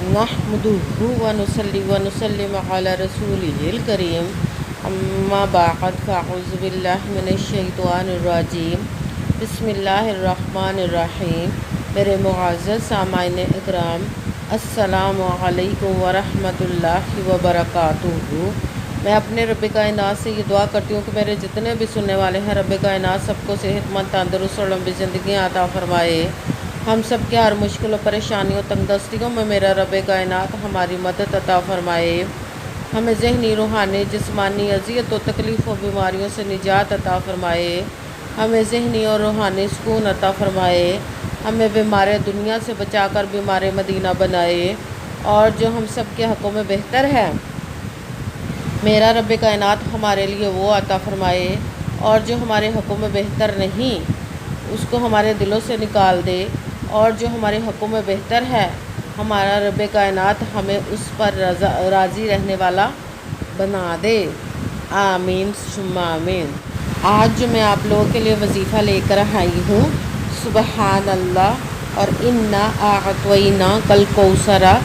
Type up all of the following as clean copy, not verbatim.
नहमदुहु व नुसल्ली व नुसल्लिम अला रसूलिहिल करीम अम्मा बाद फ़अऊज़ु बिल्लाहि मिनश्शैतानिर्रजीम बिस्मिल्लाहिर्रहमानिर्रहीम। मेरे मुअज़्ज़ज़ सामाईन इकराम, अस्सलामु अलैकुम व रहमतुल्लाहि व बरकातुहू। मैं अपने रब कायनात से ये दुआ करती हूँ कि मेरे जितने भी सुनने वाले हैं, रब कायनात सबको सेहतमंद, तंदुरुस्त और लंबी ज़िंदगी अता फरमाए। हम सब के हर मुश्किल और परेशानियों तंगदस्तियों में मेरा रब कायनात हमारी मदद अता फरमाए। हमें ज़हनी, रूहानी, जिस्मानी अज़ियत और तकलीफ़ और बीमारियों से निजात अता फरमाए। हमें ज़हनी और रूहानी सुकून अता फरमाए। हमें बीमार दुनिया से बचाकर बीमार मदीना बनाए। और जो हम सब के हक़ों में बेहतर है, मेरा रब कायनात हमारे लिए वो अता फरमाए। और जो हमारे हक़ों में बेहतर नहीं, उसको हमारे दिलों से निकाल दे। और जो हमारे हक़ों में बेहतर है, हमारा रब कायनात हमें उस पर राज़ी रहने वाला बना दे। आमीन सुम्मा आमीन। आज जो मैं आप लोगों के लिए वजीफ़ा लेकर आई हूँ, सुबहान अल्लाह और इन्ना आअतवैना कल कौसरा,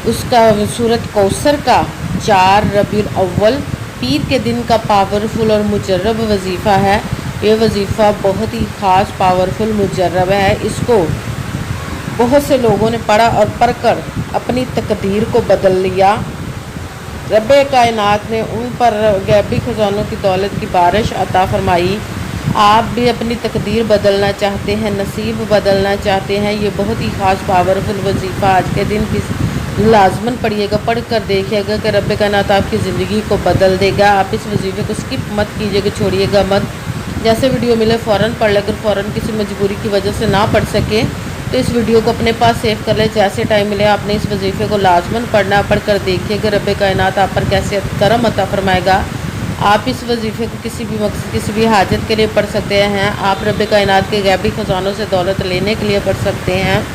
उसका सूरत कौसर का 4 रबीउल अव्वल पीर के दिन का पावरफुल और मुजर्रब वजीफ़ा है। ये वजीफ़ा बहुत ही ख़ास, पावरफुल, मुजर्रब है। इसको बहुत से लोगों ने पढ़ा और पढ़कर अपनी तकदीर को बदल लिया। रब कायनात ने उन पर गैबी खजानों की दौलत की बारिश अता फरमाई। आप भी अपनी तकदीर बदलना चाहते हैं, नसीब बदलना चाहते हैं, ये बहुत ही ख़ास पावरफुल वजीफ़ा आज के दिन की लाजमन पढ़िएगा, पढ़ कर देखिएगा कि रब कायनात आपकी ज़िंदगी को बदल देगा। आप इस वजीफ़े को स्किप मत कीजिएगा, छोड़िएगा मत। जैसे वीडियो मिले फ़ौरन पढ़ ले। अगर फ़ौरन किसी मजबूरी की वजह से ना पढ़ सके तो इस वीडियो को अपने पास सेव कर ले। जैसे टाइम मिले आपने इस वजीफ़े को लाजमन पढ़ना, पढ़ कर देखिए कि रब कायनात आप पर कैसे करम अता फरमाएगा। आप इस वजीफ़े को किसी भी मकसद, किसी भी हाजत के लिए पढ़ सकते हैं। आप रब कायनात के गैबी खजानों से दौलत लेने के लिए पढ़ सकते हैं।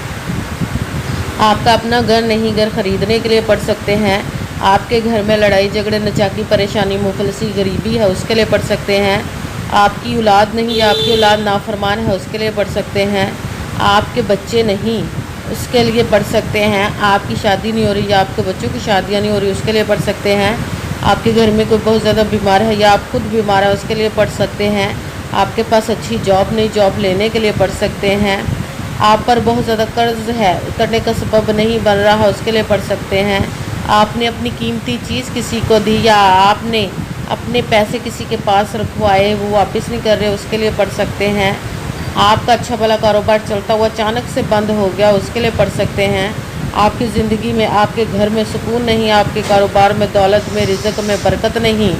आपका अपना घर नहीं, घर ख़रीदने के लिए पढ़ सकते हैं। आपके घर में लड़ाई झगड़े, नचाकी, परेशानी, मुफलसी, गरीबी है, उसके लिए पढ़ सकते हैं। आपकी औलाद नहीं या आपकी औलाद नाफरमान है, उसके लिए पढ़ सकते हैं। आपके बच्चे नहीं, उसके लिए पढ़ सकते हैं। आपकी शादी नहीं हो रही या आपके बच्चों की शादियां नहीं हो रही, उसके लिए पढ़ सकते हैं। आपके घर में कोई बहुत ज़्यादा बीमार है या आप खुद बीमार है, उसके लिए पढ़ सकते हैं। आपके पास अच्छी जॉब नहीं, जॉब लेने के लिए पढ़ सकते हैं। आप पर बहुत ज़्यादा कर्ज है, उतरने का सबब नहीं बन रहा, उसके लिए पढ़ सकते हैं। आपने अपनी कीमती चीज़ किसी को दी या आपने अपने पैसे किसी के पास रखवाए, वो वापस नहीं कर रहे, उसके लिए पढ़ सकते हैं। आपका अच्छा भला कारोबार चलता हुआ अचानक से बंद हो गया, उसके लिए पढ़ सकते हैं। आपकी ज़िंदगी में, आपके घर में सुकून नहीं, आपके कारोबार में, दौलत में, रिज़्क़ में बरकत नहीं,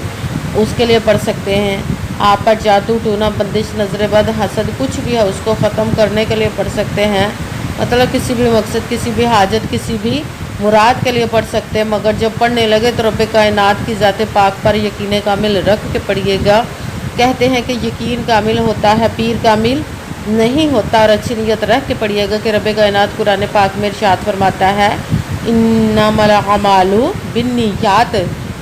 उसके लिए पढ़ सकते हैं। आप पर जादू, टूना, बंदिश, नज़र बद, हसद कुछ भी है, उसको ख़त्म करने के लिए पढ़ सकते हैं। मतलब किसी भी मकसद, किसी भी हाजत, किसी भी मुराद के लिए पढ़ सकते हैं। मगर जब पढ़ने लगे तो रब कायनात की ज़ात पाक पर यकीन कामिल रख के पढ़िएगा। कहते हैं कि यकीन कामिल होता है, पीर कामिल नहीं होता। और अच्छी नीयत रख के पढ़िएगा कि रब कायनात कुरान पाक में इरशाद फरमाता है, इन्नमल अमालु बिन्नियात,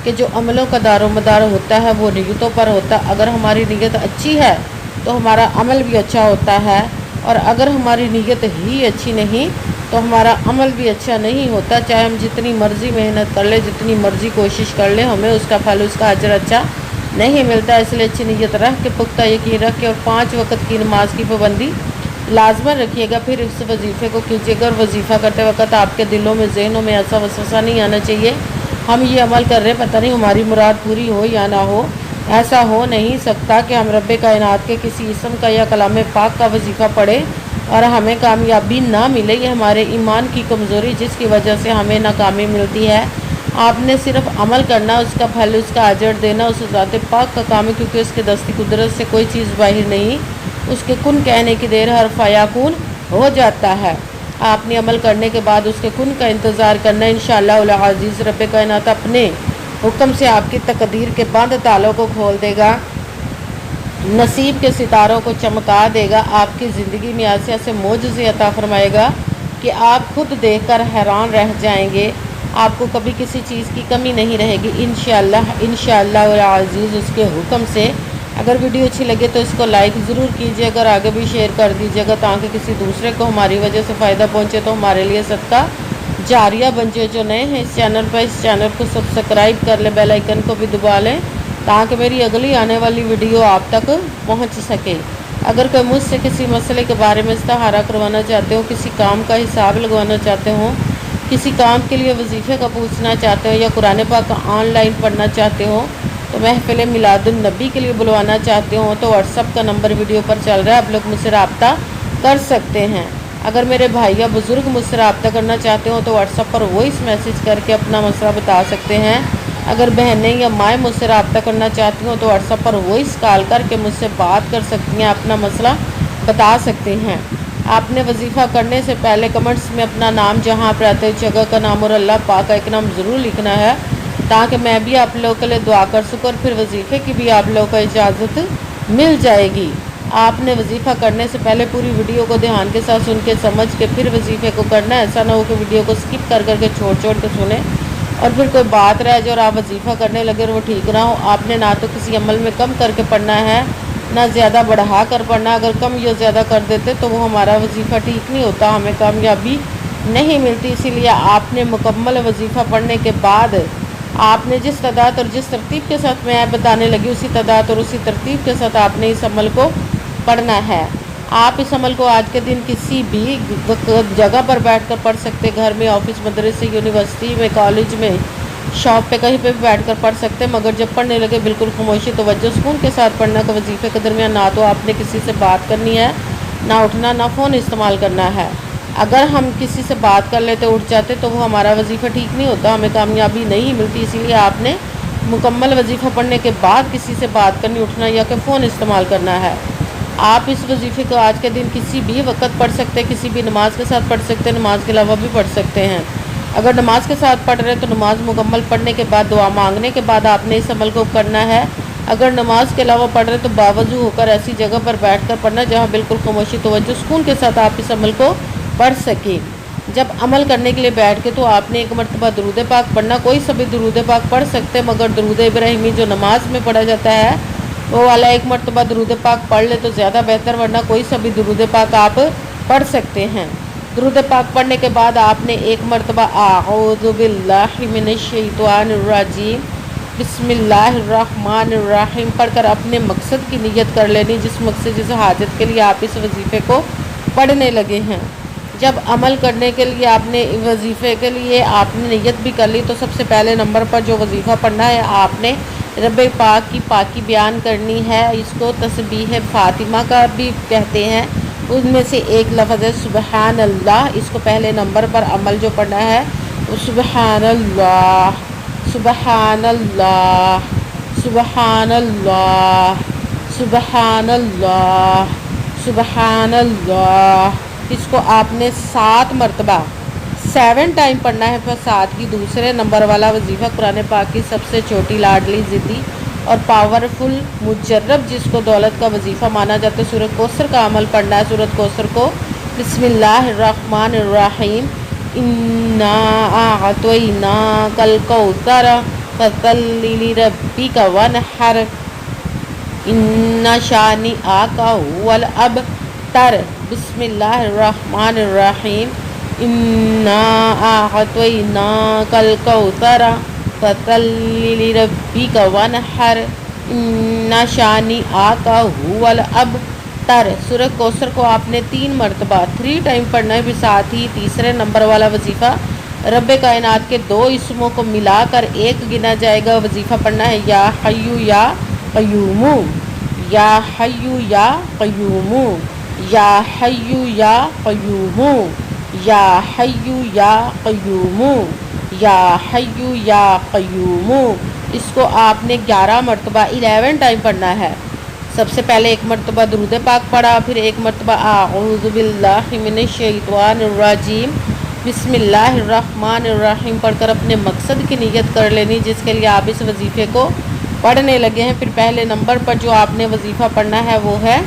कि जो अमलों का दारोमदार होता है वो नीयतों पर होता है। अगर हमारी नीयत अच्छी है तो हमारा अमल भी अच्छा होता है, और अगर हमारी नीयत ही अच्छी नहीं तो हमारा अमल भी अच्छा नहीं होता। चाहे हम जितनी मर्ज़ी मेहनत कर ले, जितनी मर्ज़ी कोशिश कर ले, हमें उसका फल, उसका अजर अच्छा नहीं मिलता। इसलिए अच्छी नीयत रख के, पुख्ता यकीन रख के, और 5 वक्त की नमाज की पाबंदी लाजमन रखिएगा। फिर इस वजीफ़े को कीजिएगा। और वजीफ़ा करते वक्त आपके दिलों में, ज़हनों में ऐसा वसवसा नहीं आना चाहिए, हम ये अमल कर रहे हैं, पता नहीं हमारी मुराद पूरी हो या ना हो। ऐसा हो नहीं सकता कि हम रब कायनात के किसी इसम का या कलाम पाक का वजीफ़ा पढ़े और हमें कामयाबी ना मिले। ये हमारे ईमान की कमज़ोरी, जिसकी वजह से हमें नाकामी मिलती है। आपने सिर्फ अमल करना, उसका फल, उसका अजर देना उस ज़ात पाक का काम है, क्योंकि उसके दस्ती कुदरत से कोई चीज़ बाहर नहीं। उसके कुन कहने की देर हर फयाकुन हो जाता है। आपने अमल करने के बाद उसके कुन का इंतज़ार करना। इंशाअल्लाह उल अज़ीज़ रब कायनात अपने हुक्म से आपकी तकदीर के बंद तालों को खोल देगा, नसीब के सितारों को चमका देगा। आपकी ज़िंदगी में ऐसे ऐसे मोजज़े अता फरमाएगा कि आप खुद देखकर हैरान रह जाएंगे। आपको कभी किसी चीज़ की कमी नहीं रहेगी इंशाअल्लाह अज़ीज़ उसके हुक्म से। अगर वीडियो अच्छी लगे तो इसको लाइक ज़रूर कीजिएगा और आगे भी शेयर कर दीजिएगा, ताकि किसी दूसरे को हमारी वजह से फ़ायदा पहुँचे तो हमारे लिए सदका जारिया बन जाए। जो नए हैं इस चैनल पर, इस चैनल को सब्सक्राइब कर ले, बेल आइकन को भी दबा लें ताकि मेरी अगली आने वाली वीडियो आप तक पहुंच सके। अगर कोई मुझसे किसी मसले के बारे में इस्तिखारा करवाना चाहते हो, किसी काम का हिसाब लगवाना चाहते हो, किसी काम के लिए वजीफ़े का पूछना चाहते हो, या कुरान पाक ऑनलाइन पढ़ना चाहते हो, तो महफिल मिलादुन नबी के लिए बुलवाना चाहते हो, तो व्हाट्सअप का नंबर वीडियो पर चल रहा है, आप लोग मुझसे रब्ता कर सकते हैं। अगर मेरे भाई या बुज़ुर्ग मुझसे रब्ता करना चाहते हो तो व्हाट्सअप पर वॉइस मैसेज करके अपना मसला बता सकते हैं। अगर बहनें या माएँ मुझसे रब्ता करना चाहती हो तो व्हाट्सअप पर वॉइस कॉल करके मुझसे बात कर सकती हैं, अपना मसला बता सकते हैं। आपने वजीफ़ा करने से पहले कमेंट्स में अपना नाम, जहाँ आप रहते हो जगह का नाम और अल्लाह पाक का एक नाम ज़रूर लिखना है, ताकि मैं भी आप लोगों के लिए दुआ कर सकूँ और फिर वजीफ़े की भी आप लोगों को इजाज़त मिल जाएगी। आपने वजीफ़ा करने से पहले पूरी वीडियो को ध्यान के साथ सुन के समझ के फिर वजीफ़े को करना है। ऐसा ना हो कि वीडियो को स्किप कर करके छोड़ के सुने और फिर कोई बात रह जाए और आप वजीफ़ा करने लगे और वो ठीक ना हो। आपने ना तो किसी अमल में कम करके पढ़ना है, ना ज़्यादा बढ़ा कर पढ़ना। अगर कम या ज़्यादा कर देते तो वो हमारा वजीफ़ा ठीक नहीं होता, हमें कामयाबी नहीं मिलती। इसीलिए आपने मुकम्मल वजीफ़ा पढ़ने के बाद आपने जिस तादाद और जिस तरतीब के साथ मैं बताने लगी, उसी तादाद और उसी तरतीब के साथ आपने इस अमल को पढ़ना है। आप इस अमल को आज के दिन किसी भी जगह पर बैठकर पढ़ सकते, घर में, ऑफिस, मदरसे, यूनिवर्सिटी में, कॉलेज में, शॉप पे, कहीं पे भी बैठकर पढ़ सकते, मगर जब पढ़ने लगे बिल्कुल खामोशी तवज्जो सुकून के साथ पढ़ना का। वजीफ़े के दरमियान ना तो आपने किसी से बात करनी है, ना उठना, ना फ़ोन इस्तेमाल करना है। अगर हम किसी से बात कर लेते, उठ जाते, तो वो हमारा वजीफ़ा ठीक नहीं होता, हमें कामयाबी नहीं मिलती। इसीलिए आपने मुकम्मल वजीफ़ा पढ़ने के बाद किसी से बात करनी, उठना या कि फ़ोन इस्तेमाल करना है। आप इस वजीफ़े को आज के दिन किसी भी वक्त पढ़ सकते हैं, किसी भी नमाज के साथ पढ़ सकते हैं, नमाज के अलावा भी पढ़ सकते हैं। अगर नमाज के साथ पढ़ रहे हैं तो नमाज मुकम्मल पढ़ने के बाद, दुआ मांगने के बाद आपने इस अमल को करना है। अगर नमाज के अलावा पढ़ रहे हैं तो बावजू होकर ऐसी जगह पर बैठकर पढ़ना जहाँ बिल्कुल खामोशी तवज्जो सुकून के साथ आप इस अमल को पढ़ सकें। जब अमल करने के लिए बैठ के तो आपने एक मरतबा दरूद पाक पढ़ना। कोई सभी दरूद पाक पढ़ सकते हैं, मगर दरूद इब्राहिमी जो नमाज में पढ़ा जाता है वो वाला एक मरतबा दरूद पाक पढ़ ले तो ज़्यादा बेहतर, वरना कोई सभी दरूद पाक आप पढ़ सकते हैं। दरूद पाक पढ़ने के बाद आपने एक मरतबा आऊज़ु बिल्लाहि मिनश शैतानिर रजीम बिस्मिल्लाहिर्रहमानिर रहीम पढ़कर अपने मकसद की नियत कर लेनी, जिस मकसद, जिस हाजत के लिए आप इस वजीफ़े को पढ़ने लगे हैं। जब अमल करने के लिए आपने वजीफ़े के लिए आपने नियत भी कर ली तो सबसे पहले नंबर पर जो वजीफ़ा पढ़ना है, आपने रब पाक की पाकी बयान करनी है। इसको तस्बीह फ़ातिमा का भी कहते हैं। उनमें से एक लफ्ज़ है सुबहान अल्लाह। इसको पहले नंबर पर अमल जो पढ़ना है वो सुबहान अल्लाह, सुबहान अल्लाह, सुबहान अल्लाह, सुबहान अल्लाह, सुबहान अल्लाह। इसको आपने 7 मरतबा 7 टाइम पढ़ना है। फिर साथ ही दूसरे नंबर वाला वजीफ़ा कुरान पाक की सबसे छोटी, लाडली, ज़िद्दी और पावरफुल मुजर्रब, जिसको दौलत का वजीफ़ा माना जाता है, सूरत कौसर का अमल पढ़ना है। सूरत कौसर को बिस्मिल्लाहिर्रहमानिर्रहीम इन्ना अअतैनाकल कौसर फसल्लि लिरब्बिका वनहर इन्ना शानिअका हुवल अबतर बिस्मिल्लाहिर्रहमानिर्रहीम इन्ना अअतैनाकल कौसर फसल्लि लिरब्बिका वनहर इन्ना शानिअका हुवल अबतर। सूरत कौसर को आपने 3 मरतबा 3 टाइम पढ़ना है। भी साथ ही तीसरे नंबर वाला वजीफ़ा रब्बे कायनात के 2 इसमों को मिलाकर एक गिना जाएगा, वजीफ़ा पढ़ना है या हय्यु या क़य्यूमु, या हय्यु या क़य्यूमु, या हय्यु या क़य्यूमु, या हय्यु या क़य्यूमु, या हय्यु या क़य्यूमु। इसको आपने 11 मरतबा 11 टाइम पढ़ना है। सबसे पहले एक मरतबा दरूद पाक पढ़ा, फिर एक मरतबा आऊज़ु बिल्लाहि मिनश शैतानिर रजीम बिस्मिल्लाहिर्रहमानिर्रहीम पढ़कर अपने मकसद की नियत कर लेनी, जिसके लिए आप इस वजीफ़े को पढ़ने लगे हैं। फिर पहले नंबर पर जो आपने वजीफ़ा पढ़ना है वो है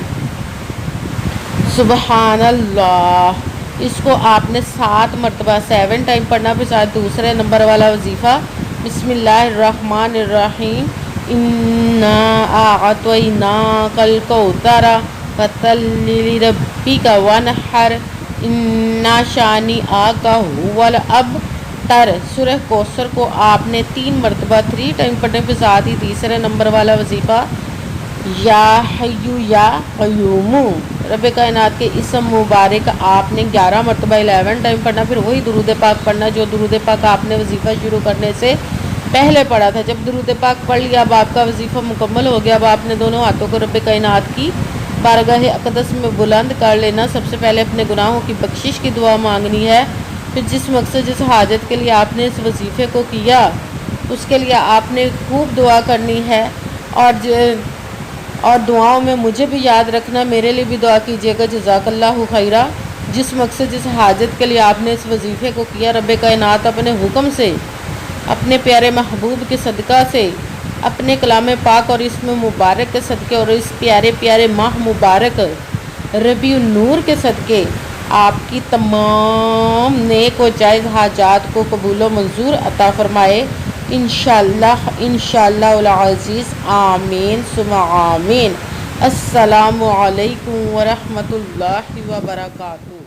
सुबहान अल्लाह। इसको आपने 7 मरतबा 7 टाइम पढ़ना। फिर साथ दूसरे नंबर वाला वजीफ़ा बिस्मिल्लाहिर्रहमानिर्रहीम इन्ना अअतैनाकल कौसर फसल्लि लिरब्बिका वनहर इन्ना शानी आका हुवल अबतर। सूरह कौसर को आपने 3 मरतबा 3 टाइम पढ़ने के साथ ही तीसरे नंबर वाला वजीफ़ा या हय्यू या क़य्यूमू रब कायनात के इसम मुबारक आपने 11 मरतबा 11 टाइम पढ़ना। फिर वही दुरूद पाक पढ़ना जो दुरूद पाक आपने वजीफ़ा शुरू करने से पहले पढ़ा था। जब दुरूद पाक पढ़ लिया, अब आपका वजीफ़ा मुकम्मल हो गया, अब आपने दोनों हाथों को रब कायनात की बारगाह अक़दस में बुलंद कर लेना। सबसे पहले अपने गुनाहों की बख्शिश की दुआ मांगनी है। फिर जिस मकसद जिस हाजत के लिए आपने इस वजीफ़े को किया उसके लिए आपने खूब दुआ करनी है। और दुआओं में मुझे भी याद रखना, मेरे लिए भी दुआ कीजिएगा। जज़ाकल्लाहु खैरा। जिस मकसद जिस हाजत के लिए आपने इस वजीफ़े को किया, रब कायनात अपने हुक्म से, अपने प्यारे महबूब के सदका से, अपने कलाम पाक और इसमें मुबारक के सदक़े और इस प्यारे प्यारे माह मुबारक रबीउन नूर के सदक़े आपकी तमाम नेक व जायज़ हाजात को कबूल व मंजूर अता फ़रमाए। इंशाअल्लाह इंशाअल्लाहुल अज़ीज़। आमीन सुम्मा आमीन। अस्सलामु अलैकुम व रहमतुल्लाहि व बरकातुहू।